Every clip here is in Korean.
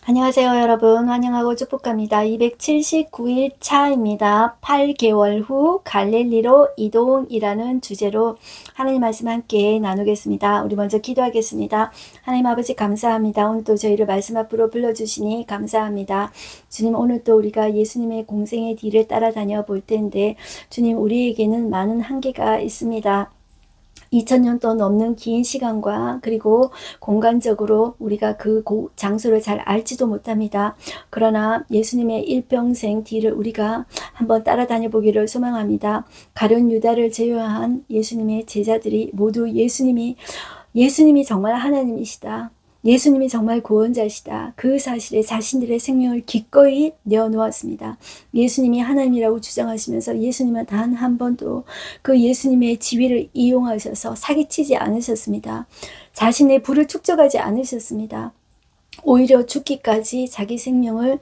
안녕하세요, 여러분. 환영하고 축복합니다. 279일 차입니다. 8개월 후 갈릴리로 이동이라는 주제로 하나님 말씀 함께 나누겠습니다. 우리 먼저 기도하겠습니다. 하나님 아버지 감사합니다. 오늘 또 저희를 말씀 앞으로 불러주시니 감사합니다. 주님, 오늘 또 우리가 예수님의 공생의 뒤를 따라다녀 볼 텐데 주님, 우리에게는 많은 한계가 있습니다. 2000년도 넘는 긴 시간과 그리고 공간적으로 우리가 그 장소를 잘 알지도 못합니다. 그러나 예수님의 일평생 뒤를 우리가 한번 따라다녀 보기를 소망합니다. 가룟 유다를 제외한 예수님의 제자들이 모두 예수님이 정말 하나님이시다. 예수님이 정말 구원자시다. 그 사실에 자신들의 생명을 기꺼이 내어놓았습니다. 예수님이 하나님이라고 주장하시면서 예수님은 단 한 번도 그 예수님의 지위를 이용하셔서 사기치지 않으셨습니다. 자신의 부를 축적하지 않으셨습니다. 오히려 죽기까지 자기 생명을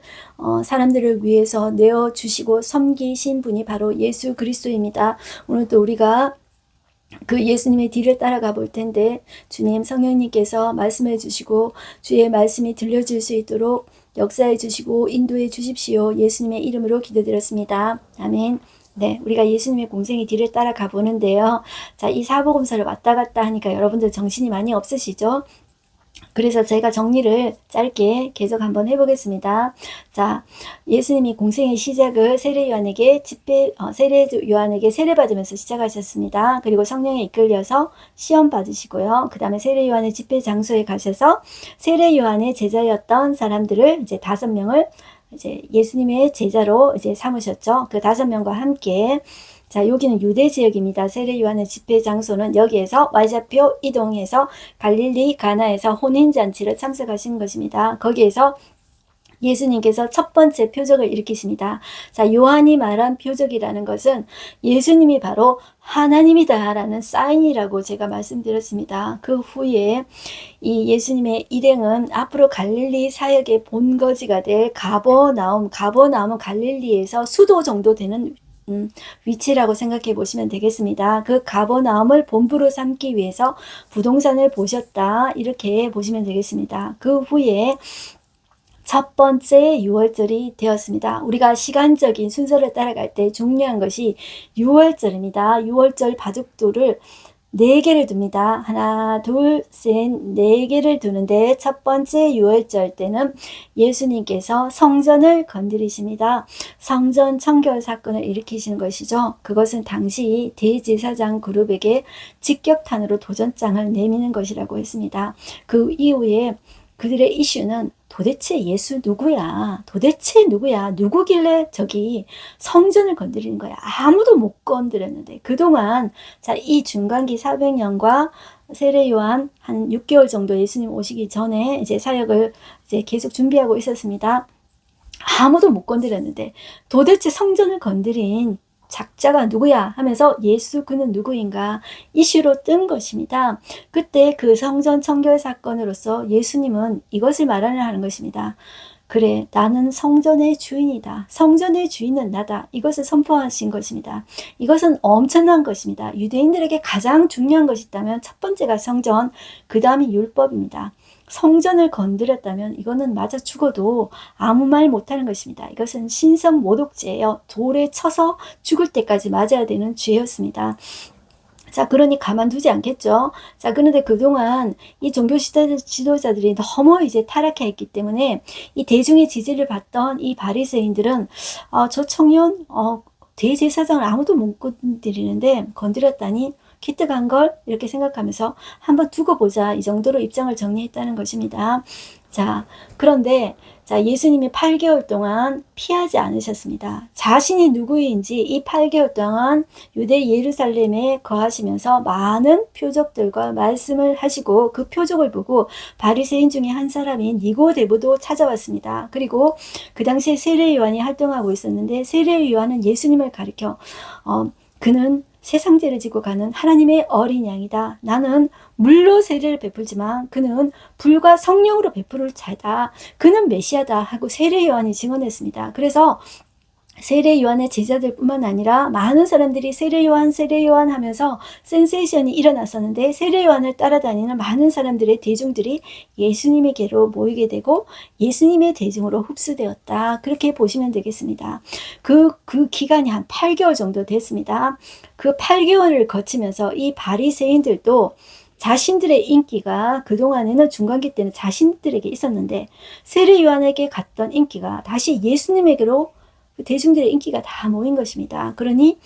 사람들을 위해서 내어주시고 섬기신 분이 바로 예수 그리스도입니다. 오늘 또 우리가 그 예수님의 뒤를 따라가 볼 텐데 주님 성령님께서 말씀해 주시고 주의 말씀이 들려질 수 있도록 역사해 주시고 인도해 주십시오. 예수님의 이름으로 기도드렸습니다. 아멘. 네, 우리가 예수님의 공생의 뒤를 따라가 보는데요. 자, 이 사복음서를 왔다 갔다 하니까 여러분들 정신이 많이 없으시죠? 그래서 제가 정리를 짧게 계속 한번 해보겠습니다. 자, 예수님이 공생의 시작을 세례 요한에게 세례받으면서 시작하셨습니다. 그리고 성령에 이끌려서 시험 받으시고요. 그 다음에 세례 요한의 집회 장소에 가셔서 세례 요한의 제자였던 사람들을 이제 5명을 이제 예수님의 제자로 이제 삼으셨죠. 그 5명과 함께 자, 여기는 유대 지역입니다. 세례 요한의 집회 장소는 여기에서 Y좌표 이동해서 갈릴리 가나에서 혼인잔치를 참석하신 것입니다. 거기에서 예수님께서 첫 번째 표적을 일으키십니다. 자, 요한이 말한 표적이라는 것은 예수님이 바로 하나님이다 라는 사인이라고 제가 말씀드렸습니다. 그 후에 이 예수님의 일행은 앞으로 갈릴리 사역의 본거지가 될 가버나움은 갈릴리에서 수도 정도 되는 위치라고 생각해 보시면 되겠습니다. 그 가버나움을 본부로 삼기 위해서 부동산을 보셨다 이렇게 보시면 되겠습니다. 그 후에 첫 번째 유월절이 되었습니다. 우리가 시간적인 순서를 따라갈 때 중요한 것이 유월절입니다. 유월절 바둑돌을 4개를 둡니다. 하나, 둘, 셋, 4개를 두는데 첫 번째 유월절 때는 예수님께서 성전을 건드리십니다. 성전 청결 사건을 일으키시는 것이죠. 그것은 당시 대제사장 그룹에게 직격탄으로 도전장을 내미는 것이라고 했습니다. 그 이후에 그들의 이슈는 도대체 예수 누구야? 도대체 누구야? 누구길래 저기 성전을 건드리는 거야? 아무도 못 건드렸는데 그동안 자, 이 중간기 400년과 세례 요한 한 6개월 정도 예수님 오시기 전에 이제 사역을 이제 계속 준비하고 있었습니다. 아무도 못 건드렸는데 도대체 성전을 건드린 작자가 누구야 하면서 예수 그는 누구인가 이슈로 뜬 것입니다. 그때 그 성전 청결 사건으로서 예수님은 이것을 말하는 것입니다. 그래, 나는 성전의 주인이다. 성전의 주인은 나다. 이것을 선포하신 것입니다. 이것은 엄청난 것입니다. 유대인들에게 가장 중요한 것이 있다면 첫 번째가 성전, 그 다음이 율법입니다. 성전을 건드렸다면 이거는 맞아 죽어도 아무 말 못하는 것입니다. 이것은 신성 모독죄예요. 돌에 쳐서 죽을 때까지 맞아야 되는 죄였습니다. 자, 그러니 가만두지 않겠죠. 자, 그런데 그동안 이 종교 지도자들이 너무 이제 타락해 있기 때문에 이 대중의 지지를 받던 이 바리새인들은 저 청년 대제사장을 아무도 못 건드리는데 건드렸다니 기특한 걸 이렇게 생각하면서 한번 두고 보자 이 정도로 입장을 정리했다는 것입니다. 자, 그런데 자, 예수님이 8개월 동안 피하지 않으셨습니다. 자신이 누구인지 이 8개월 동안 유대 예루살렘에 거하시면서 많은 표적들과 말씀을 하시고 그 표적을 보고 바리새인 중에 한 사람인 니고데모도 찾아왔습니다. 그리고 그 당시에 세례 요한이 활동하고 있었는데 세례 요한은 예수님을 가리켜 그는 세상죄를 지고 가는 하나님의 어린 양이다. 나는 물로 세례를 베풀지만 그는 불과 성령으로 베풀을 자다. 그는 메시아다 하고 세례 요한이 증언했습니다. 그래서 세례 요한의 제자들뿐만 아니라 많은 사람들이 세례 요한 하면서 센세이션이 일어났었는데, 세례 요한을 따라다니는 많은 사람들의 대중들이 예수님에게로 모이게 되고 예수님의 대중으로 흡수되었다. 그렇게 보시면 되겠습니다. 그 기간이 한 8개월 정도 됐습니다. 그 8개월을 거치면서 이 바리새인들도 자신들의 인기가 그동안에는 중간기 때는 자신들에게 있었는데, 세례 요한에게 갔던 인기가 다시 예수님에게로 대중들의 인기가 다 모인 것입니다. 그러니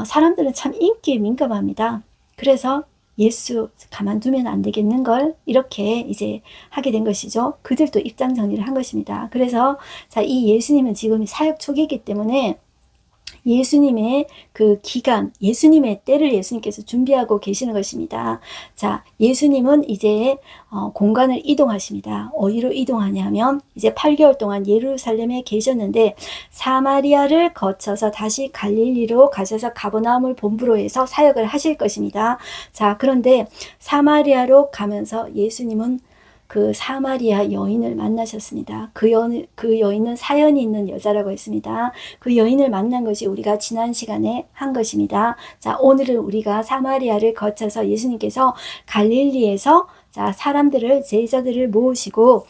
사람들은 참 인기에 민감합니다. 그래서 예수 가만두면 안 되겠는 걸 이렇게 이제 하게 된 것이죠. 그들도 입장 정리를 한 것입니다. 그래서 자, 이 예수님은 지금 사역 초기이기 때문에 예수님의 그 기간, 예수님의 때를 예수님께서 준비하고 계시는 것입니다. 자, 예수님은 이제 공간을 이동하십니다. 어디로 이동하냐면 이제 8개월 동안 예루살렘에 계셨는데 사마리아를 거쳐서 다시 갈릴리로 가셔서 가버나움을 본부로 해서 사역을 하실 것입니다. 자, 그런데 사마리아로 가면서 예수님은 그 사마리아 여인을 만나셨습니다. 그 여인은 사연이 있는 여자라고 했습니다. 그 여인을 만난 것이 우리가 지난 시간에 한 것입니다. 자, 오늘은 우리가 사마리아를 거쳐서 예수님께서 갈릴리에서 자, 사람들을, 제자들을 모으시고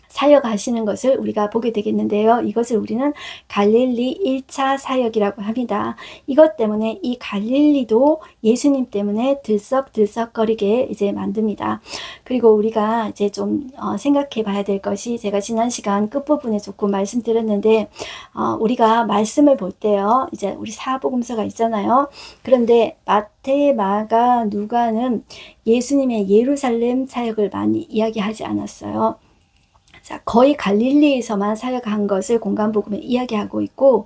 사역하시는 것을 우리가 보게 되겠는데요. 이것을 우리는 갈릴리 1차 사역이라고 합니다. 이것 때문에 이 갈릴리도 예수님 때문에 들썩들썩거리게 이제 만듭니다. 그리고 우리가 이제 좀 생각해 봐야 될 것이, 제가 지난 시간 끝부분에 조금 말씀드렸는데, 우리가 말씀을 볼 때요, 이제 우리 사복음서가 있잖아요. 그런데 마태, 마가, 누가는 예수님의 예루살렘 사역을 많이 이야기하지 않았어요. 자, 거의 갈릴리에서만 사역한 것을 공간복음에 이야기하고 있고,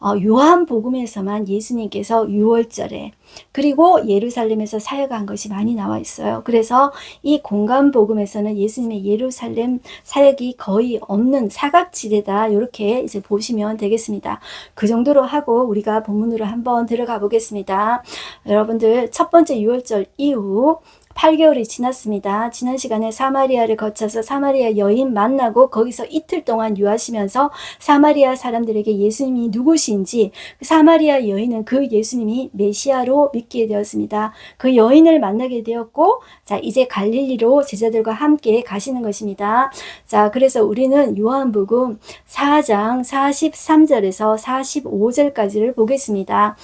요한복음에서만 예수님께서 유월절에 그리고 예루살렘에서 사역한 것이 많이 나와 있어요. 그래서 이 공간복음에서는 예수님의 예루살렘 사역이 거의 없는 사각지대다, 이렇게 이제 보시면 되겠습니다. 그 정도로 하고 우리가 본문으로 한번 들어가 보겠습니다. 여러분들, 첫 번째 유월절 이후 8개월이 지났습니다. 지난 시간에 사마리아를 거쳐서 사마리아 여인 만나고 거기서 이틀 동안 유하시면서 사마리아 사람들에게 예수님이 누구신지, 사마리아 여인은 그 예수님이 메시아로 믿게 되었습니다. 그 여인을 만나게 되었고, 자, 이제 갈릴리로 제자들과 함께 가시는 것입니다. 자, 그래서 우리는 요한복음 4장 43절에서 45절까지를 보겠습니다.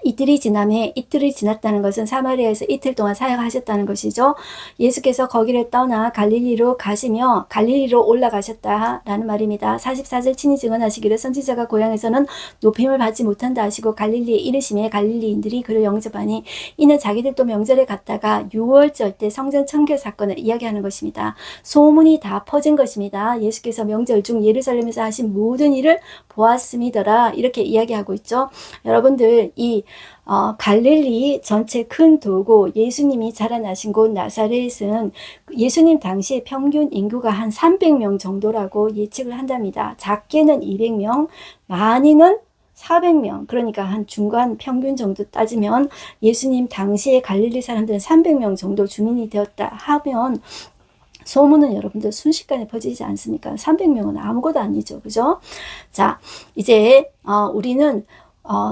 이틀이 지났다는 것은 사마리아에서 이틀 동안 사역하셨다는 것이죠. 예수께서 거기를 떠나 갈릴리로 가시며 갈릴리로 올라가셨다라는 말입니다. 44절, 친히 증언하시기를 선지자가 고향에서는 높임을 받지 못한다 하시고 갈릴리에 이르시매 갈릴리인들이 그를 영접하니, 이는 자기들도 명절에 갔다가 유월절 때 성전 청결 사건을 이야기하는 것입니다. 소문이 다 퍼진 것입니다. 예수께서 명절 중 예루살렘에서 하신 모든 일을 보았음이더라, 이렇게 이야기하고 있죠. 여러분들, 이 갈릴리 전체 큰 도고 예수님이 자라나신 곳 나사렛은 예수님 당시에 평균 인구가 한 300명 정도라고 예측을 한답니다. 작게는 200명, 많이는 400명, 그러니까 한 중간 평균 정도 따지면 예수님 당시에 갈릴리 사람들은 300명 정도 주민이 되었다 하면, 소문은 여러분들 순식간에 퍼지지 않습니까? 300명은 아무것도 아니죠. 그죠? 자, 이제 우리는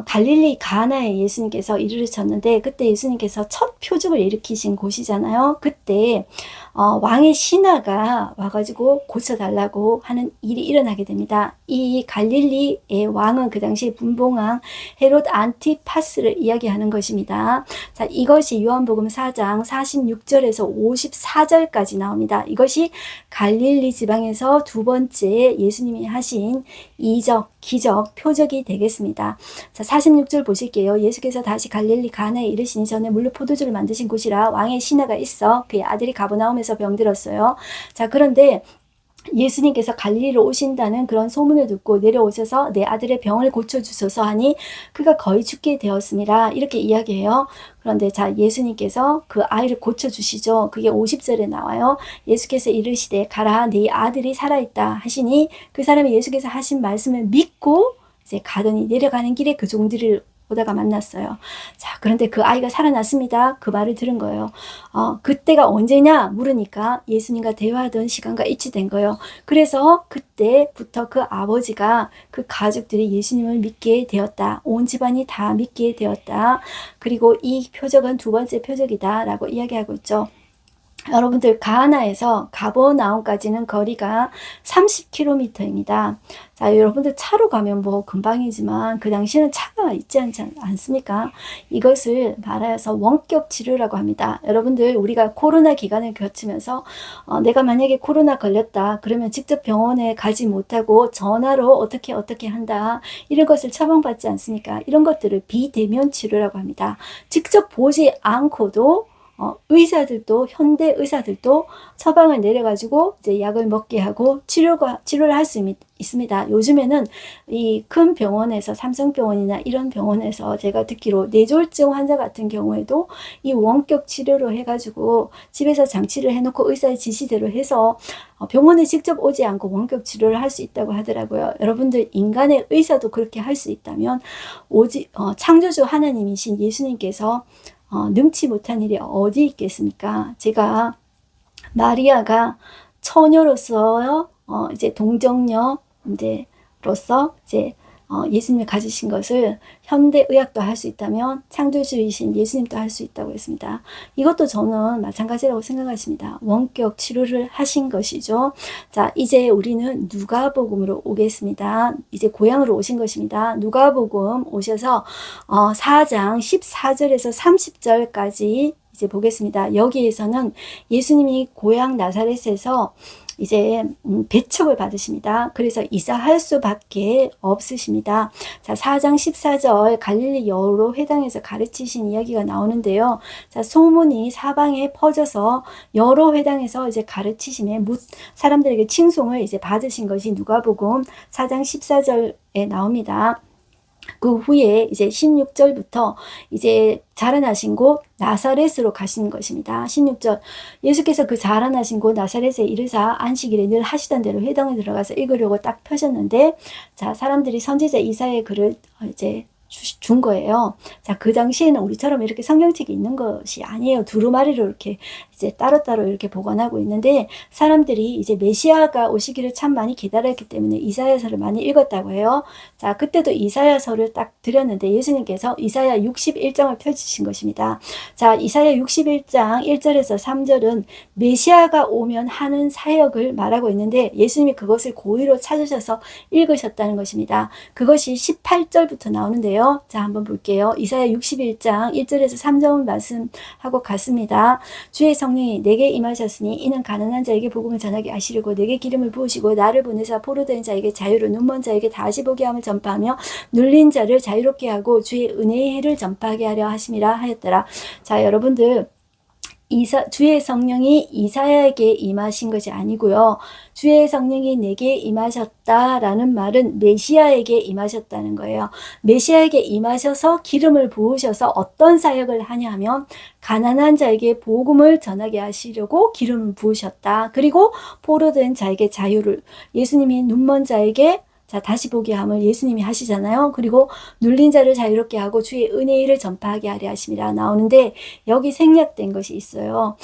갈릴리 가나에 예수님께서 이르르셨는데, 그때 예수님께서 첫 표적을 일으키신 곳이잖아요. 그때 왕의 신하가 와가지고 고쳐달라고 하는 일이 일어나게 됩니다. 이 갈릴리의 왕은 그 당시 분봉왕 헤롯 안티파스를 이야기하는 것입니다. 자, 이것이 요한복음 4장 46절에서 54절까지 나옵니다. 이것이 갈릴리 지방에서 두 번째 예수님이 하신 이적, 기적, 표적이 되겠습니다. 자, 46절 보실게요. 예수께서 다시 갈릴리 가나에 이르시니 전에 물로 포도주를 만드신 곳이라 왕의 신하가 있어 그의 아들이 가버나움에서 병들었어요. 자, 그런데 예수님께서 갈릴리로 오신다는 그런 소문을 듣고 내려오셔서 내 아들의 병을 고쳐주소서 하니 그가 거의 죽게 되었습니다, 이렇게 이야기해요. 그런데 자, 예수님께서 그 아이를 고쳐주시죠. 그게 50절에 나와요. 예수께서 이르시되 가라, 네 아들이 살아있다 하시니 그 사람이 예수께서 하신 말씀을 믿고 이제 가더니 내려가는 길에 그 종들을 오다가 만났어요. 자, 그런데 그 아이가 살아났습니다. 그 말을 들은 거예요. 그때가 언제냐 물으니까 예수님과 대화하던 시간과 일치된 거예요. 그래서 그때부터 그 아버지가 그 가족들이 예수님을 믿게 되었다. 온 집안이 다 믿게 되었다. 그리고 이 표적은 두 번째 표적이다 라고 이야기하고 있죠. 여러분들 가나에서 가버나움까지는 거리가 30km입니다. 자, 여러분들 차로 가면 뭐 금방이지만 그 당시에는 차가 있지 않습니까? 이것을 말하여서 원격 치료라고 합니다. 여러분들 우리가 코로나 기간을 거치면서 내가 만약에 코로나 걸렸다 그러면 직접 병원에 가지 못하고 전화로 어떻게 한다 이런 것을 처방받지 않습니까? 이런 것들을 비대면 치료라고 합니다. 직접 보지 않고도 의사들도 현대 의사들도 처방을 내려가지고 이제 약을 먹게 하고 치료를 할 수 있습니다. 요즘에는 이 큰 병원에서 삼성병원이나 이런 병원에서 제가 듣기로 뇌졸중 환자 같은 경우에도 이 원격 치료로 해가지고 집에서 장치를 해놓고 의사의 지시대로 해서 병원에 직접 오지 않고 원격 치료를 할 수 있다고 하더라고요. 여러분들 인간의 의사도 그렇게 할 수 있다면 오직 창조주 하나님이신 예수님께서 능치 못한 일이 어디 있겠습니까? 제가 마리아가 처녀로서 이제 동정녀 이제로서 이제 예수님을 가지신 것을 현대 의학도 할 수 있다면 창조주이신 예수님도 할 수 있다고 했습니다. 이것도 저는 마찬가지라고 생각하십니다. 원격 치료를 하신 것이죠. 자, 이제 우리는 누가복음으로 오겠습니다. 이제 고향으로 오신 것입니다. 누가복음 오셔서 4장 14절에서 30절까지 이제 보겠습니다. 여기에서는 예수님이 고향 나사렛에서 이제 배척을 받으십니다. 그래서 이사할 수밖에 없으십니다. 자, 4장 14절 갈릴리 여로 회당에서 가르치신 이야기가 나오는데요. 자, 소문이 사방에 퍼져서 여러 회당에서 이제 가르치심에 사람들에게 칭송을 이제 받으신 것이 누가복음 4장 14절에 나옵니다. 그 후에 이제 16절부터 이제 자라나신 곳 나사렛으로 가신 것입니다. 16절 예수께서 그 자라나신 곳 나사렛에 이르사 안식일에 늘 하시던 대로 회당에 들어가서 읽으려고 딱 펴셨는데 자, 사람들이 선지자 이사야의 글을 이제 준 거예요. 자, 그 당시에는 우리처럼 이렇게 성경책이 있는 것이 아니에요. 두루마리로 이렇게 이제 따로따로 이렇게 보관하고 있는데 사람들이 이제 메시아가 오시기를 참 많이 기다렸기 때문에 이사야서를 많이 읽었다고 해요. 자, 그때도 이사야서를 딱 드렸는데 예수님께서 이사야 61장을 펼치신 것입니다. 자, 이사야 61장 1절에서 3절은 메시아가 오면 하는 사역을 말하고 있는데 예수님이 그것을 고의로 찾으셔서 읽으셨다는 것입니다. 그것이 18절부터 나오는데요. 자, 한번 볼게요. 이사야 61장 1절에서 3절 말씀하고 같습니다. 주의 성령이 내게 임하셨으니 이는 가난한 자에게 복음을 전하게 하시려고 내게 기름을 부으시고 나를 보내사 포로된 자에게 자유를 눈먼 자에게 다시 보게 함을 전파하며 눌린 자를 자유롭게 하고 주의 은혜의 해를 전파하게 하려 하심이라 하였더라. 자, 여러분들 주의 성령이 이사야에게 임하신 것이 아니고요. 주의 성령이 내게 임하셨다라는 말은 메시아에게 임하셨다는 거예요. 메시아에게 임하셔서 기름을 부으셔서 어떤 사역을 하냐면 가난한 자에게 복음을 전하게 하시려고 기름을 부으셨다. 그리고 포로된 자에게 자유를 예수님이 눈먼 자에게 자, 다시 보게 함을 예수님이 하시잖아요. 그리고 눌린 자를 자유롭게 하고 주의 은혜를 전파하게 하려 하심이라 나오는데 여기 생략된 것이 있어요.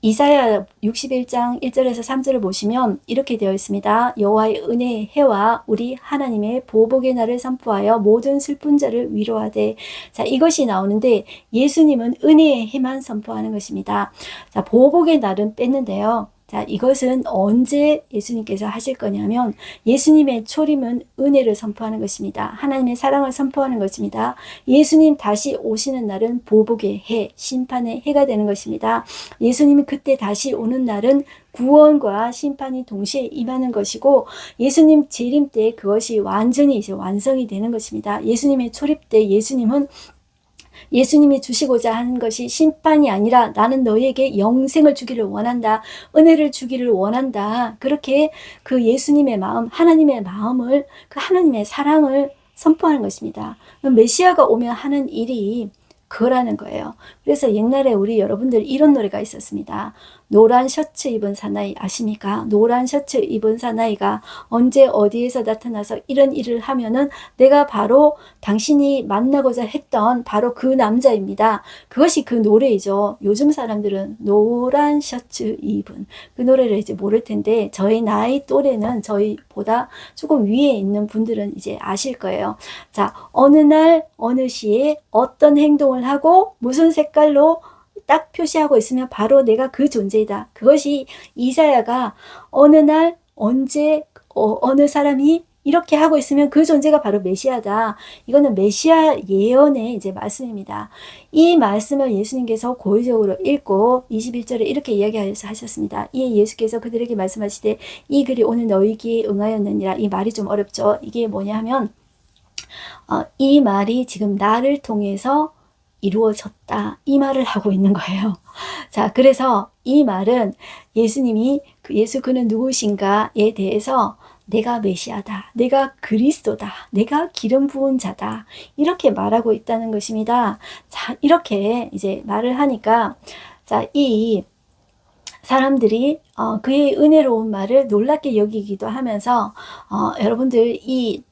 이사야 61장 1절에서 3절을 보시면 이렇게 되어 있습니다. 여호와의 은혜의 해와 우리 하나님의 보복의 날을 선포하여 모든 슬픈 자를 위로하되 자, 이것이 나오는데 예수님은 은혜의 해만 선포하는 것입니다. 자, 보복의 날은 뺐는데요. 자, 이것은 언제 예수님께서 하실 거냐면 예수님의 초림은 은혜를 선포하는 것입니다. 하나님의 사랑을 선포하는 것입니다. 예수님 다시 오시는 날은 보복의 해, 심판의 해가 되는 것입니다. 예수님이 그때 다시 오는 날은 구원과 심판이 동시에 임하는 것이고 예수님 재림 때 그것이 완전히 이제 완성이 되는 것입니다. 예수님의 초림 때 예수님이 주시고자 하는 것이 심판이 아니라 나는 너에게 영생을 주기를 원한다. 은혜를 주기를 원한다. 그렇게 그 예수님의 마음, 하나님의 마음을, 그 하나님의 사랑을 선포하는 것입니다. 메시아가 오면 하는 일이 그거라는 거예요. 그래서 옛날에 우리 여러분들 이런 노래가 있었습니다. 노란 셔츠 입은 사나이 아십니까? 노란 셔츠 입은 사나이가 언제 어디에서 나타나서 이런 일을 하면은 내가 바로 당신이 만나고자 했던 바로 그 남자입니다. 그것이 그 노래이죠. 요즘 사람들은 노란 셔츠 입은 그 노래를 이제 모를 텐데 저희 나이 또래는 저희보다 조금 위에 있는 분들은 이제 아실 거예요. 자, 어느 날 어느 시에 어떤 행동을 하고 무슨 색깔로 딱 표시하고 있으면 바로 내가 그 존재이다. 그것이 이사야가 어느 날 언제 어느 사람이 이렇게 하고 있으면 그 존재가 바로 메시아다. 이거는 메시아 예언의 이제 말씀입니다. 이 말씀을 예수님께서 고의적으로 읽고 21절에 이렇게 이야기하셨습니다. 이에 예수께서 그들에게 말씀하시되 이 글이 오늘 너희 귀에 응하였느니라. 이 말이 좀 어렵죠. 이게 뭐냐 하면 이 말이 지금 나를 통해서 이루어졌다. 이 말을 하고 있는 거예요. 자, 그래서 이 말은 예수님이 예수 그는 누구신가에 대해서 내가 메시아다. 내가 그리스도다. 내가 기름 부은 자다. 이렇게 말하고 있다는 것입니다. 자, 이렇게 이제 말을 하니까 자, 이 사람들이 그의 은혜로운 말을 놀랍게 여기기도 하면서 여러분들 이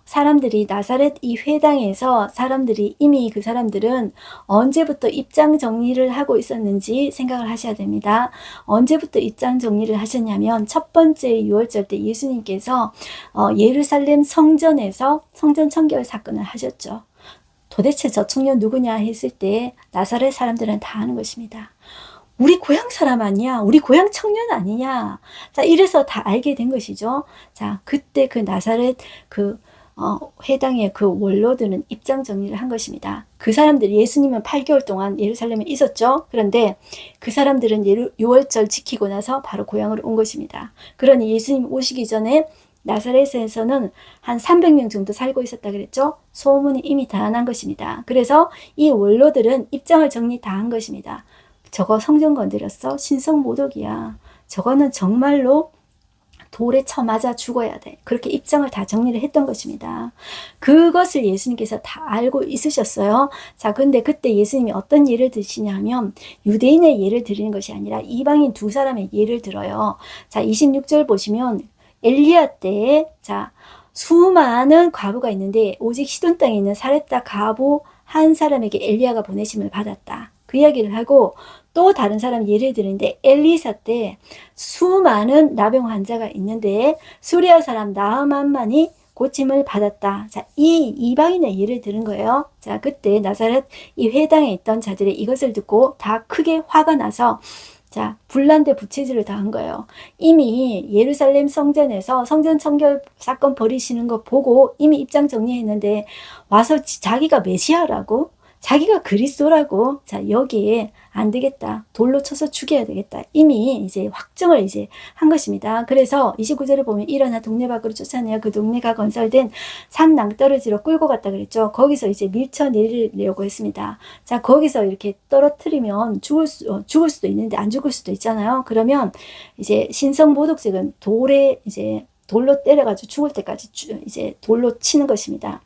사람들이 나사렛 이 회당에서 사람들이 이미 그 사람들은 언제부터 입장 정리를 하고 있었는지 생각을 하셔야 됩니다. 언제부터 입장 정리를 하셨냐면 첫 번째 6월절 때 예수님께서 예루살렘 성전에서 성전 청결 사건을 하셨죠. 도대체 저 청년 누구냐 했을 때 나사렛 사람들은 다 아는 것입니다. 우리 고향 사람 아니야? 우리 고향 청년 아니냐? 자, 이래서 다 알게 된 것이죠. 자, 그때 그 나사렛 회당의 그 원로들은 입장 정리를 한 것입니다. 그 사람들이 예수님은 8개월 동안 예루살렘에 있었죠. 그런데 그 사람들은 6월절 지키고 나서 바로 고향으로 온 것입니다. 그러니 예수님 오시기 전에 나사렛에서는 한 300명 정도 살고 있었다 그랬죠. 소문이 이미 다 난 것입니다. 그래서 이 원로들은 입장을 정리 다 한 것입니다. 저거 성전 건드렸어? 신성 모독이야. 저거는 정말로 돌에 쳐맞아 죽어야 돼. 그렇게 입장을 다 정리를 했던 것입니다. 그것을 예수님께서 다 알고 있으셨어요. 자, 근데 그때 예수님이 어떤 예를 드시냐면 유대인의 예를 드리는 것이 아니라 이방인 두 사람의 예를 들어요. 자, 26절 보시면 엘리야 때에 자, 수많은 과부가 있는데 오직 시돈 땅에 있는 사렙다 과부 한 사람에게 엘리야가 보내심을 받았다. 그 이야기를 하고 또 다른 사람 예를 드는데 엘리사 때 수많은 나병 환자가 있는데 수리아 사람 나아만만이 고침을 받았다. 자, 이 이방인의 예를 들은 거예요. 자, 그때 나사렛 이 회당에 있던 자들이 이것을 듣고 다 크게 화가 나서 자, 불난데 부채질을 당한 거예요. 이미 예루살렘 성전에서 성전 청결 사건 벌이시는 거 보고 이미 입장 정리했는데 와서 자기가 메시아라고 자기가 그리스도라고 자 여기에 안 되겠다. 돌로 쳐서 죽여야 되겠다. 이미 이제 확정을 이제 한 것입니다. 그래서 29절을 보면 일어나 동네 밖으로 쫓아내어 그 동네가 건설된 산 낭떠러지로 끌고 갔다 그랬죠. 거기서 이제 밀쳐내리려고 했습니다. 자, 거기서 이렇게 떨어뜨리면 죽을 수도 있는데 안 죽을 수도 있잖아요. 그러면 이제 신성모독죄는 돌에 이제 돌로 때려가지고 죽을 때까지 이제 돌로 치는 것입니다.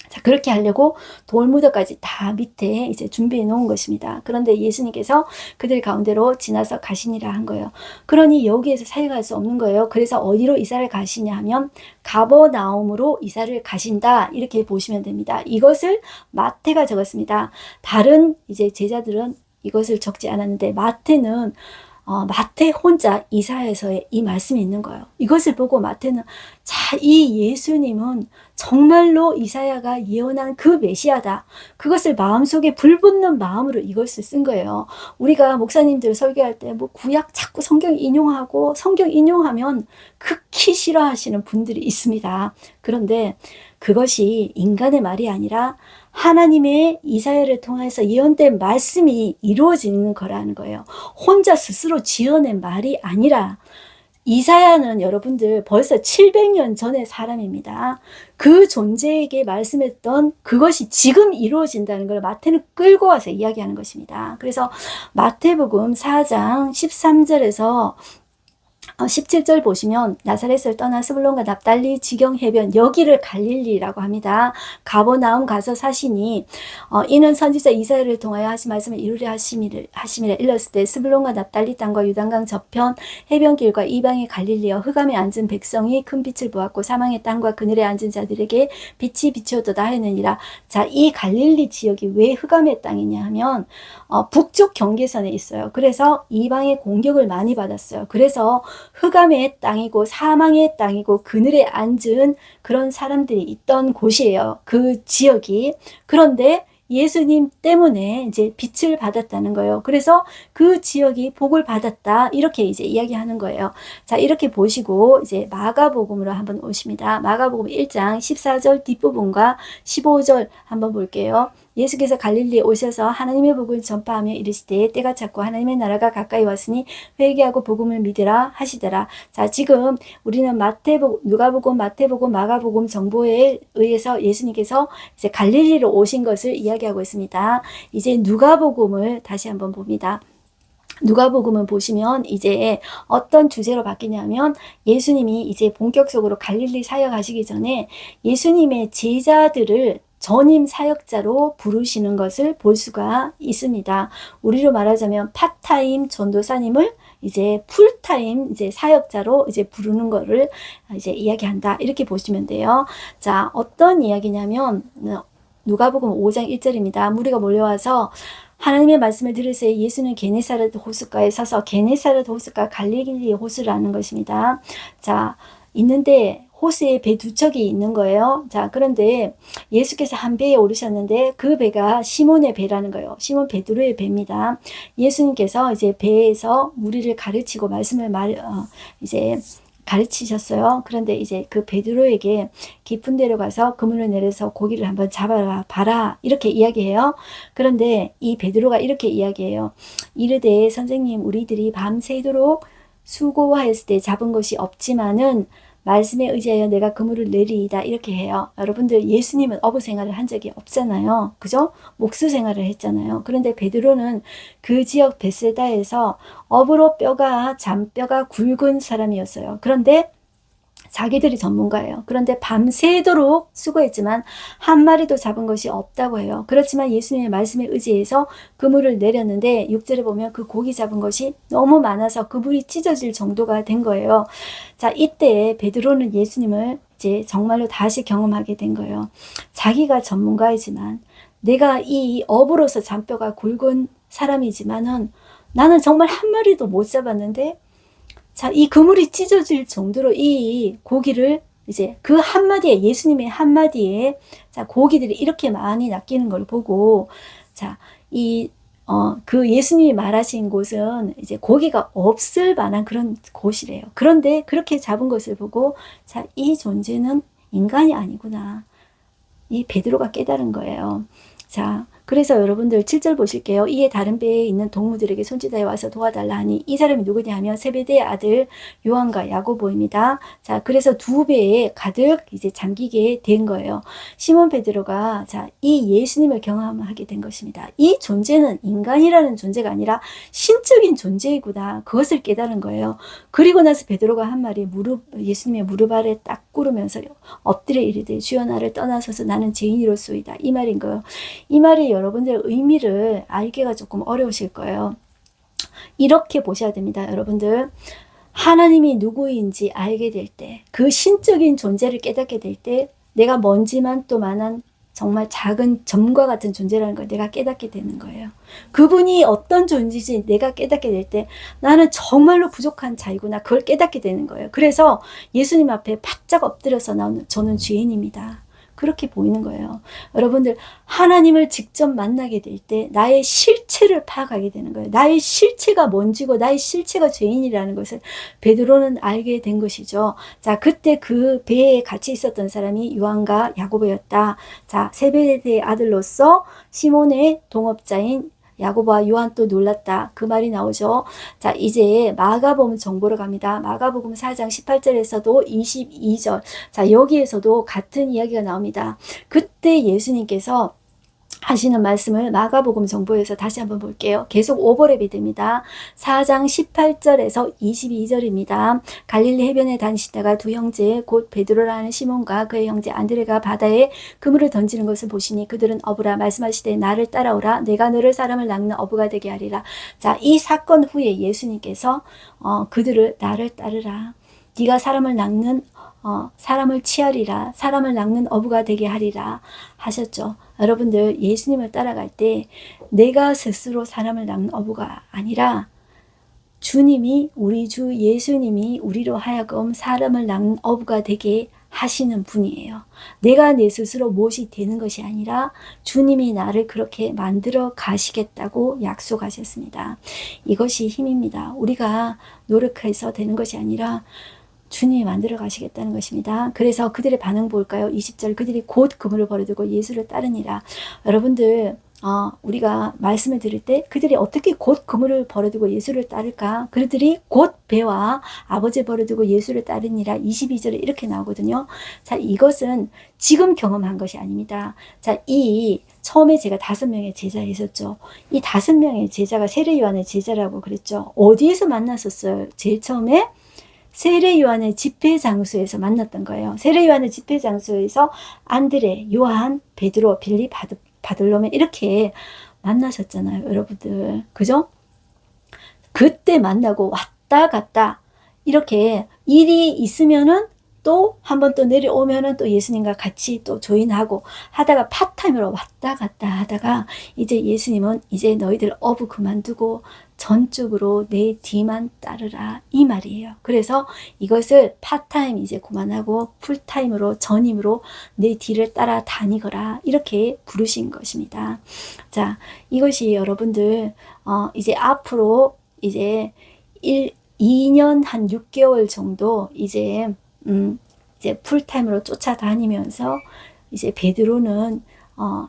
자, 그렇게 하려고 돌무더까지 다 밑에 이제 준비해 놓은 것입니다. 그런데 예수님께서 그들 가운데로 지나서 가시니라 한 거예요. 그러니 여기에서 살아갈 수 없는 거예요. 그래서 어디로 이사를 가시냐 하면 가버나움으로 이사를 가신다. 이렇게 보시면 됩니다. 이것을 마태가 적었습니다. 다른 이제 제자들은 이것을 적지 않았는데 마태는 마태 혼자 이사야서에 이 말씀이 있는 거예요. 이것을 보고 마태는 자, 이 예수님은 정말로 이사야가 예언한 그 메시아다. 그것을 마음속에 불붙는 마음으로 이것을 쓴 거예요. 우리가 목사님들 설교할 때 뭐 구약 자꾸 성경 인용하고 성경 인용하면 극히 싫어하시는 분들이 있습니다. 그런데 그것이 인간의 말이 아니라 하나님의 이사야를 통해서 예언된 말씀이 이루어지는 거라는 거예요. 혼자 스스로 지어낸 말이 아니라 이사야는 여러분들 벌써 700년 전의 사람입니다. 그 존재에게 말씀했던 그것이 지금 이루어진다는 걸 마태는 끌고 와서 이야기하는 것입니다. 그래서 마태복음 4장 13절에서 17절 보시면 나사렛을 떠나 스불론과 납달리 지경 해변 여기를 갈릴리라고 합니다. 가버나움 가서 사시니 이는 선지자 이사야를 통하여 하신 말씀을 이루려 하심이라 일렀을 때 스불론과 납달리 땅과 유단강 저편 해변길과 이방의 갈릴리여 흑암에 앉은 백성이 큰 빛을 보았고 사망의 땅과 그늘에 앉은 자들에게 빛이 비추었도다 하였느니라. 자, 이 갈릴리 지역이 왜 흑암의 땅이냐 하면 북쪽 경계선에 있어요. 그래서 이방의 공격을 많이 받았어요. 그래서 흑암의 땅이고 사망의 땅이고 그늘에 앉은 그런 사람들이 있던 곳이에요. 그 지역이. 그런데 예수님 때문에 이제 빛을 받았다는 거예요. 그래서 그 지역이 복을 받았다. 이렇게 이제 이야기하는 거예요. 자, 이렇게 보시고 이제 마가복음으로 한번 오십니다. 마가복음 1장 14절 뒷부분과 15절 한번 볼게요. 예수께서 갈릴리에 오셔서 하나님의 복을 전파하며 이르시되 때가 찼고 하나님의 나라가 가까이 왔으니 회개하고 복음을 믿으라 하시더라. 자, 지금 우리는 누가복음, 마태복음, 마가복음 정보에 의해서 예수님께서 이제 갈릴리로 오신 것을 이야기하고 있습니다. 이제 누가복음을 다시 한번 봅니다. 누가복음을 보시면 이제 어떤 주제로 바뀌냐면 예수님이 이제 본격적으로 갈릴리 사역하시기 전에 예수님의 제자들을 전임 사역자로 부르시는 것을 볼 수가 있습니다. 우리로 말하자면 파타임 전도사님을 이제 풀타임 이제 사역자로 이제 부르는 거를 이제 이야기한다. 이렇게 보시면 돼요. 자, 어떤 이야기냐면 누가복음 5장 1절입니다. 무리가 몰려와서 하나님의 말씀을 들으세요. 예수는 게네사렛 호숫가에 서서 게네사렛 호숫가 갈릴리 호수라는 것입니다. 자, 있는데 호수에 배 두 척이 있는 거예요. 자, 그런데 예수께서 한 배에 오르셨는데 그 배가 시몬의 배라는 거예요. 시몬 베드로의 배입니다. 예수님께서 이제 배에서 무리를 가르치고 말씀을 이제 가르치셨어요. 그런데 이제 그 베드로에게 깊은 데로 가서 그물을 내려서 고기를 한번 잡아라 봐라 이렇게 이야기해요. 그런데 이 베드로가 이렇게 이야기해요. 이르되 선생님 우리들이 밤새도록 수고하였을 때 잡은 것이 없지만은 말씀에 의지하여 내가 그물을 내리이다 이렇게 해요. 여러분들 예수님은 어부 생활을 한 적이 없잖아요. 그죠? 목수 생활을 했잖아요. 그런데 베드로는 그 지역 베세다에서 어부로 잔뼈가 굵은 사람이었어요. 그런데 자기들이 전문가예요. 그런데 밤새도록 수고했지만 한 마리도 잡은 것이 없다고 해요. 그렇지만 예수님의 말씀에 의지해서 그물을 내렸는데 6절에 보면 그 고기 잡은 것이 너무 많아서 그물이 찢어질 정도가 된 거예요. 자, 이때 베드로는 예수님을 이제 정말로 다시 경험하게 된 거예요. 자기가 전문가이지만 내가 이 어부로서 잔뼈가 굵은 사람이지만은 나는 정말 한 마리도 못 잡았는데 자, 이 그물이 찢어질 정도로 이 고기를 이제 그 한마디에 예수님의 한마디에 자, 고기들이 이렇게 많이 낚이는 걸 보고 자, 그 예수님이 말하신 곳은 이제 고기가 없을 만한 그런 곳이래요. 그런데 그렇게 잡은 것을 보고 자, 이 존재는 인간이 아니구나. 이 베드로가 깨달은 거예요. 자, 그래서 여러분들 7절 보실게요. 이에 다른 배에 있는 동무들에게 손짓하여 와서 도와달라 하니 이 사람이 누구냐 하면 세베대의 아들 요한과 야고보입니다. 자, 그래서 두 배에 가득 이제 잠기게 된 거예요. 시몬 베드로가 자, 이 예수님을 경험하게 된 것입니다. 이 존재는 인간이라는 존재가 아니라 신적인 존재이구나. 그것을 깨달은 거예요. 그리고 나서 베드로가 한 말이 예수님의 무릎 아래 딱 꿇으면서 엎드려 이르되 주여 나를 떠나서서 나는 죄인이로소이다. 이 말인 거예요. 이 말이 여러분들 의미를 알기가 조금 어려우실 거예요. 이렇게 보셔야 됩니다. 여러분들 하나님이 누구인지 알게 될 때, 그 신적인 존재를 깨닫게 될 때 내가 먼지만 또 만한 정말 작은 점과 같은 존재라는 걸 내가 깨닫게 되는 거예요. 그분이 어떤 존재인지 내가 깨닫게 될 때 나는 정말로 부족한 자이구나. 그걸 깨닫게 되는 거예요. 그래서 예수님 앞에 바짝 엎드려서 저는 죄인입니다. 그렇게 보이는 거예요. 여러분들 하나님을 직접 만나게 될 때 나의 실체를 파악하게 되는 거예요. 나의 실체가 뭔지고 나의 실체가 죄인이라는 것을 베드로는 알게 된 것이죠. 자, 그때 그 배에 같이 있었던 사람이 요한과 야고보였다. 자, 세베대의 아들로서 시몬의 동업자인 야고보와 요한 또 놀랐다. 그 말이 나오죠. 자, 이제 마가복음 정보로 갑니다. 마가복음 4장 18절에서도 22절. 자, 여기에서도 같은 이야기가 나옵니다. 그때 예수님께서 하시는 말씀을 마가복음 정보에서 다시 한번 볼게요. 계속 오버랩이 됩니다. 4장 18절에서 22절입니다. 갈릴리 해변에 다니시다가 두 형제 곧 베드로라는 시몬과 그의 형제 안드레가 바다에 그물을 던지는 것을 보시니 그들은 어부라 말씀하시되 나를 따라오라 내가 너를 사람을 낚는 어부가 되게 하리라. 자, 이 사건 후에 예수님께서 그들을 나를 따르라. 네가 사람을 낚는 사람을 취하리라. 사람을 낚는 어부가 되게 하리라 하셨죠. 여러분들 예수님을 따라갈 때 내가 스스로 사람을 낚는 어부가 아니라 주님이 우리 주 예수님이 우리로 하여금 사람을 낚는 어부가 되게 하시는 분이에요. 내가 내 스스로 무엇이 되는 것이 아니라 주님이 나를 그렇게 만들어 가시겠다고 약속하셨습니다. 이것이 힘입니다. 우리가 노력해서 되는 것이 아니라 주님이 만들어 가시겠다는 것입니다. 그래서 그들의 반응 볼까요? 20절 그들이 곧 그물을 버려두고 예수를 따르니라. 여러분들 우리가 말씀을 들을 때 그들이 어떻게 곧 그물을 버려두고 예수를 따를까? 그들이 곧 배와 아버지 버려두고 예수를 따르니라. 22절에 이렇게 나오거든요. 자, 이것은 지금 경험한 것이 아닙니다. 자, 처음에 제가 5명의 제자 있었죠. 이 5명의 제자가 세례 요한의 제자라고 그랬죠. 어디에서 만났었어요? 제일 처음에 세례 요한의 집회 장소에서 만났던 거예요. 세례 요한의 집회 장소에서 안드레, 요한, 베드로, 빌립, 바돌로메 이렇게 만나셨잖아요, 여러분들. 그죠? 그때 만나고 왔다 갔다 이렇게 일이 있으면은 또 한 번 또 내려오면은 또 예수님과 같이 또 조인하고 하다가 파타임으로 왔다 갔다 하다가 이제 예수님은 이제 너희들 어부 그만두고 전적으로 내 뒤만 따르라 이 말이에요. 그래서 이것을 파타임 이제 그만하고 풀타임으로 전임으로 내 뒤를 따라 다니거라 이렇게 부르신 것입니다. 자, 이것이 여러분들 이제 앞으로 이제 2년 한 6개월 정도 이제 풀타임으로 쫓아다니면서 이제 베드로는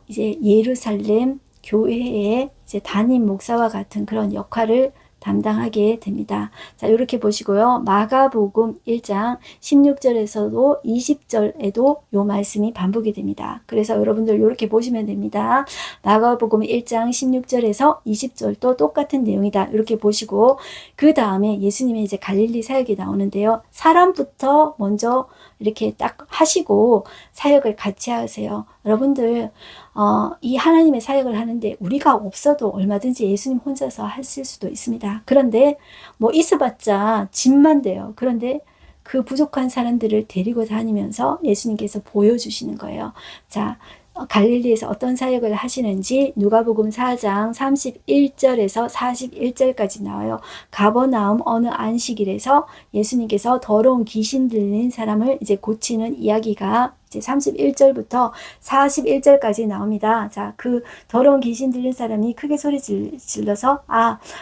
이제 예루살렘 교회의 이제 담임 목사와 같은 그런 역할을 담당하게 됩니다. 자, 이렇게 보시고요. 마가복음 1장 16절에서도 20절에도 요 말씀이 반복이 됩니다. 그래서 여러분들 이렇게 보시면 됩니다. 마가복음 1장 16절에서 20절도 똑같은 내용이다. 이렇게 보시고 그 다음에 예수님의 이제 갈릴리 사역이 나오는데요. 사람부터 먼저 이렇게 딱 하시고 사역을 같이 하세요. 여러분들 이 하나님의 사역을 하는데 우리가 없어도 얼마든지 예수님 혼자서 하실 수도 있습니다. 그런데 뭐 있어봤자 짐만 돼요. 그런데 그 부족한 사람들을 데리고 다니면서 예수님께서 보여주시는 거예요. 자, 갈릴리에서 어떤 사역을 하시는지 누가복음 4장 31절에서 41절까지 나와요. 가버나움 어느 안식일에서 예수님께서 더러운 귀신 들린 사람을 이제 고치는 이야기가 이제 31절부터 41절까지 나옵니다. 자, 그 더러운 귀신 들린 사람이 크게 소리 질러서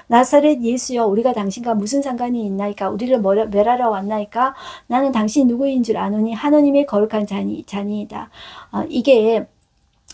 나사렛 예수여 우리가 당신과 무슨 상관이 있나이까 우리를 멸하러 왔나이까 나는 당신이 누구인 줄 아노니 하나님의 거룩한 자니이다. 이게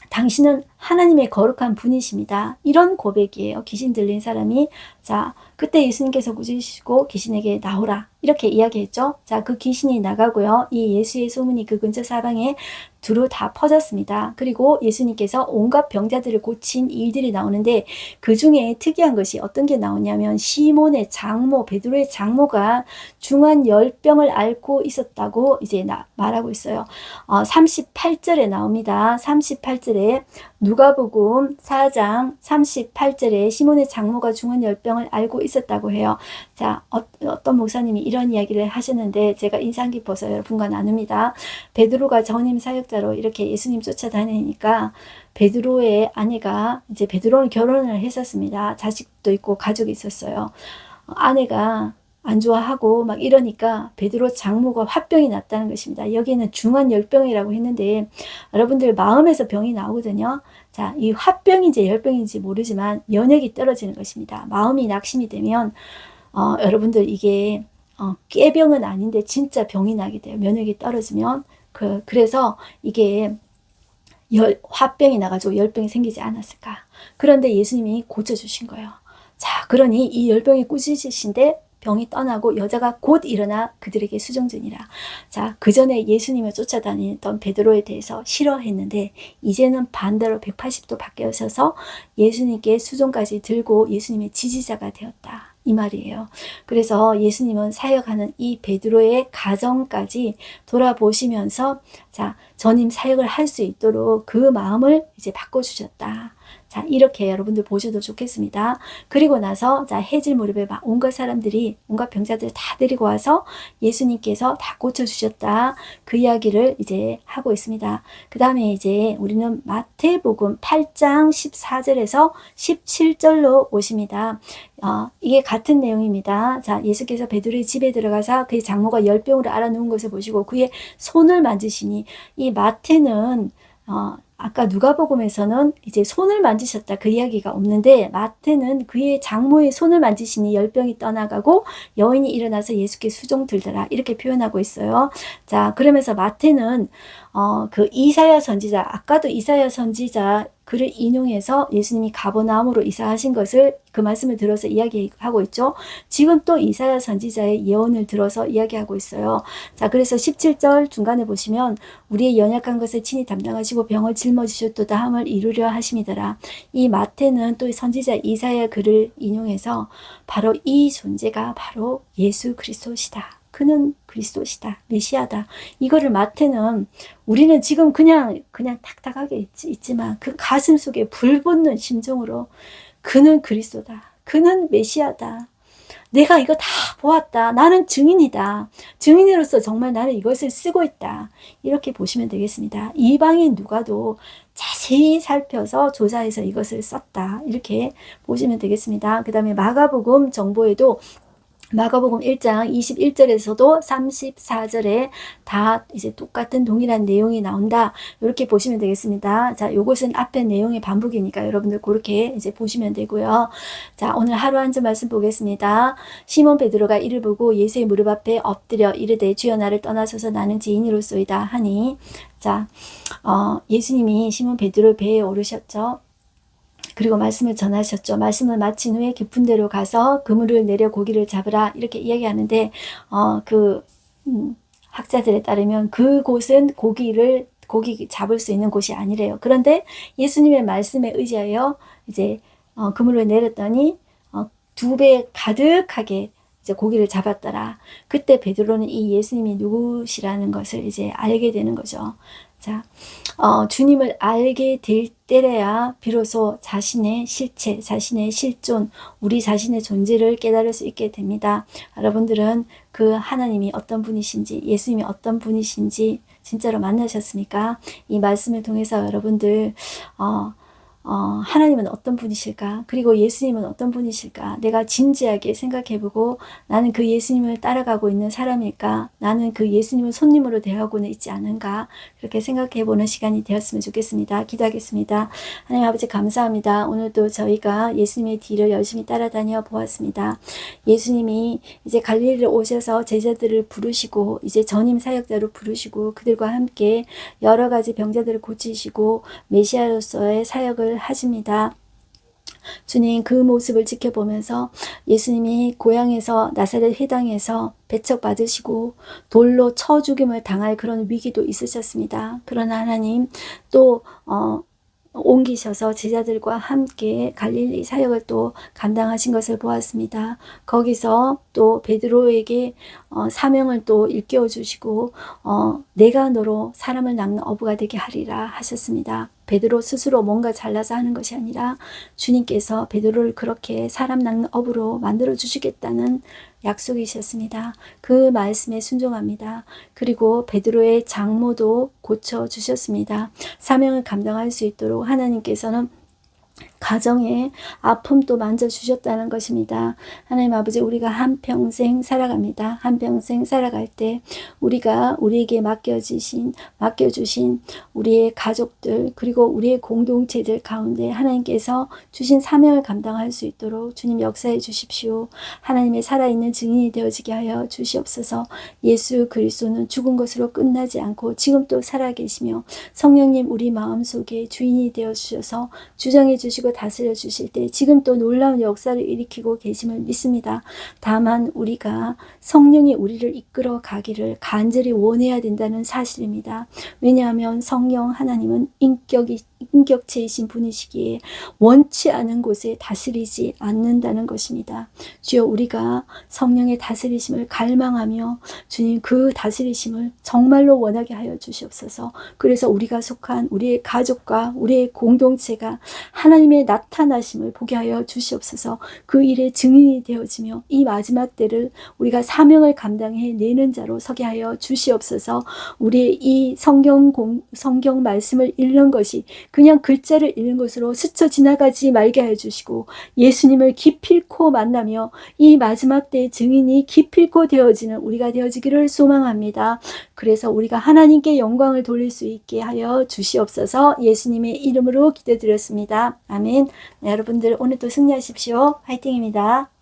당신은 하나님의 거룩한 분이십니다. 이런 고백이에요. 귀신 들린 사람이. 자, 그때 예수님께서 꾸짖으시고 귀신에게 나오라 이렇게 이야기했죠. 자, 그 귀신이 나가고요. 이 예수의 소문이 그 근처 사방에 두루 다 퍼졌습니다. 그리고 예수님께서 온갖 병자들을 고친 일들이 나오는데 그 중에 특이한 것이 어떤 게 나오냐면 시몬의 장모, 베드로의 장모가 중한 열병을 앓고 있었다고 이제 말하고 있어요. 38절에 나옵니다. 38절에 누가복음 4장 38절에 시몬의 장모가 중한 열병을 앓고 있었다고 해요. 자, 어떤 목사님이 이런 이야기를 하셨는데 제가 인상 깊어서 여러분과 나눕니다. 베드로가 전임 사역자로 이렇게 예수님 쫓아다니니까 베드로의 아내가 이제 베드로는 결혼을 했었습니다. 자식도 있고 가족이 있었어요. 아내가 안 좋아하고 막 이러니까 베드로 장모가 화병이 났다는 것입니다. 여기에는 중한 열병이라고 했는데 여러분들 마음에서 병이 나오거든요. 자, 이 화병인지 열병인지 모르지만 면역이 떨어지는 것입니다. 마음이 낙심이 되면 여러분들 이게 꾀병은 아닌데 진짜 병이 나게 돼요. 면역이 떨어지면 그래서 이게 화병이 나가지고 열병이 생기지 않았을까. 그런데 예수님이 고쳐주신 거예요. 자, 그러니 이 열병이 꾸짖으신데 병이 떠나고 여자가 곧 일어나 그들에게 수종드니라. 자, 그 전에 예수님을 쫓아다니던 베드로에 대해서 싫어했는데 이제는 반대로 180도 바뀌어서 예수님께 수종까지 들고 예수님의 지지자가 되었다. 이 말이에요. 그래서 예수님은 사역하는 이 베드로의 가정까지 돌아보시면서 자, 전임 사역을 할 수 있도록 그 마음을 이제 바꿔주셨다. 자, 이렇게 여러분들 보셔도 좋겠습니다. 그리고 나서 자, 해질 무렵에 막 온갖 사람들이 온갖 병자들 다 데리고 와서 예수님께서 다 고쳐주셨다. 그 이야기를 이제 하고 있습니다. 그 다음에 이제 우리는 마태복음 8장 14절에서 17절로 오십니다. 이게 같은 내용입니다. 자, 예수께서 베드로의 집에 들어가서 그의 장모가 열병으로 앓아누운 것을 보시고 그의 손을 만지시니, 이 마태는 아까 누가복음에서는 이제 손을 만지셨다 그 이야기가 없는데 마태는 그의 장모의 손을 만지시니 열병이 떠나가고 여인이 일어나서 예수께 수종 들더라 이렇게 표현하고 있어요. 자, 그러면서 마태는 그 이사야 선지자, 아까도 이사야 선지자 그를 인용해서 예수님이 가버나움으로 이사하신 것을 그 말씀을 들어서 이야기하고 있죠. 지금 또 이사야 선지자의 예언을 들어서 이야기하고 있어요. 자, 그래서 17절 중간에 보시면 우리의 연약한 것을 친히 담당하시고 병을 짊어지셨도다 함을 이루려 하심이더라. 이 마태는 또 선지자 이사야 글을 인용해서 바로 이 존재가 바로 예수 그리스도시다. 그는 그리스도시다. 메시아다. 이거를 마태는 우리는 지금 그냥 탁탁하게 있지만 그 가슴 속에 불붙는 심정으로 그는 그리스도다. 그는 메시아다. 내가 이거 다 보았다. 나는 증인이다. 증인으로서 정말 나는 이것을 쓰고 있다. 이렇게 보시면 되겠습니다. 이방인 누가도 자세히 살펴서 조사해서 이것을 썼다. 이렇게 보시면 되겠습니다. 그 다음에 마가복음 정보에도 마가복음 1장 21절에서도 34절에 다 이제 똑같은 동일한 내용이 나온다. 이렇게 보시면 되겠습니다. 자, 요것은 앞에 내용의 반복이니까 여러분들 그렇게 이제 보시면 되고요. 자, 오늘 하루 한 절 말씀 보겠습니다. 시몬 베드로가 이를 보고 예수의 무릎 앞에 엎드려 이르되 주여 나를 떠나소서 나는 죄인이로소이다 하니, 자, 예수님이 시몬 베드로 배에 오르셨죠. 그리고 말씀을 전하셨죠. 말씀을 마친 후에 깊은 데로 가서 그물을 내려 고기를 잡으라 이렇게 이야기하는데 학자들에 따르면 그곳은 고기 잡을 수 있는 곳이 아니래요. 그런데 예수님의 말씀에 의지하여 이제 그물을 내렸더니 2배 가득하게 이제 고기를 잡았더라. 그때 베드로는 이 예수님이 누구시라는 것을 이제 알게 되는 거죠. 자, 주님을 알게 될 때래야 비로소 자신의 실체, 자신의 실존, 우리 자신의 존재를 깨달을 수 있게 됩니다. 여러분들은 그 하나님이 어떤 분이신지, 예수님이 어떤 분이신지 진짜로 만나셨습니까? 이 말씀을 통해서 여러분들 하나님은 어떤 분이실까? 그리고 예수님은 어떤 분이실까? 내가 진지하게 생각해보고 나는 그 예수님을 따라가고 있는 사람일까? 나는 그 예수님을 손님으로 대하고는 있지 않은가? 그렇게 생각해보는 시간이 되었으면 좋겠습니다. 기도하겠습니다. 하나님 아버지 감사합니다. 오늘도 저희가 예수님의 뒤를 열심히 따라다녀 보았습니다. 예수님이 이제 갈릴리를 오셔서 제자들을 부르시고 이제 전임 사역자로 부르시고 그들과 함께 여러 가지 병자들을 고치시고 메시아로서의 사역을 하십니다. 주님, 그 모습을 지켜보면서 예수님이 고향에서 나사렛 회당에서 배척받으시고 돌로 쳐 죽임을 당할 그런 위기도 있으셨습니다. 그러나 하나님 또 옮기셔서 제자들과 함께 갈릴리 사역을 또 감당하신 것을 보았습니다. 거기서 또 베드로에게 사명을 또 일깨워 주시고 내가 너로 사람을 낚는 어부가 되게 하리라 하셨습니다. 베드로 스스로 뭔가 잘나서 하는 것이 아니라 주님께서 베드로를 그렇게 사람 낚는 어부로 만들어 주시겠다는 약속이셨습니다. 그 말씀에 순종합니다. 그리고 베드로의 장모도 고쳐주셨습니다. 사명을 감당할 수 있도록 하나님께서는 가정의 아픔도 만져주셨다는 것입니다. 하나님 아버지, 우리가 한평생 살아갑니다. 한평생 살아갈 때 우리가 우리에게 맡겨주신 우리의 가족들 그리고 우리의 공동체들 가운데 하나님께서 주신 사명을 감당할 수 있도록 주님 역사해 주십시오. 하나님의 살아있는 증인이 되어지게 하여 주시옵소서. 예수 그리스도는 죽은 것으로 끝나지 않고 지금 또 살아계시며 성령님 우리 마음속에 주인이 되어 주셔서 주정해 주시옵소서. 주시고 다스려 주실 때 지금 또 놀라운 역사를 일으키고 계심을 믿습니다. 다만 우리가 성령이 우리를 이끌어 가기를 간절히 원해야 된다는 사실입니다. 왜냐하면 성령 하나님은 인격체이신 분이시기에 원치 않은 곳에 다스리지 않는다는 것입니다. 주여, 우리가 성령의 다스리심을 갈망하며 주님 그 다스리심을 정말로 원하게 하여 주시옵소서. 그래서 우리가 속한 우리의 가족과 우리의 공동체가 하나님의 나타나심을 보게 하여 주시옵소서. 그 일의 증인이 되어지며 이 마지막 때를 우리가 사명을 감당해 내는 자로 서게 하여 주시옵소서. 우리의 이 성경 말씀을 읽는 것이 그냥 글자를 읽는 것으로 스쳐 지나가지 말게 해주시고 예수님을 기필코 만나며 이 마지막 때의 증인이 기필코 되어지는 우리가 되어지기를 소망합니다. 그래서 우리가 하나님께 영광을 돌릴 수 있게 하여 주시옵소서. 예수님의 이름으로 기도드렸습니다. 아멘. 네, 여러분들 오늘도 승리하십시오. 화이팅입니다.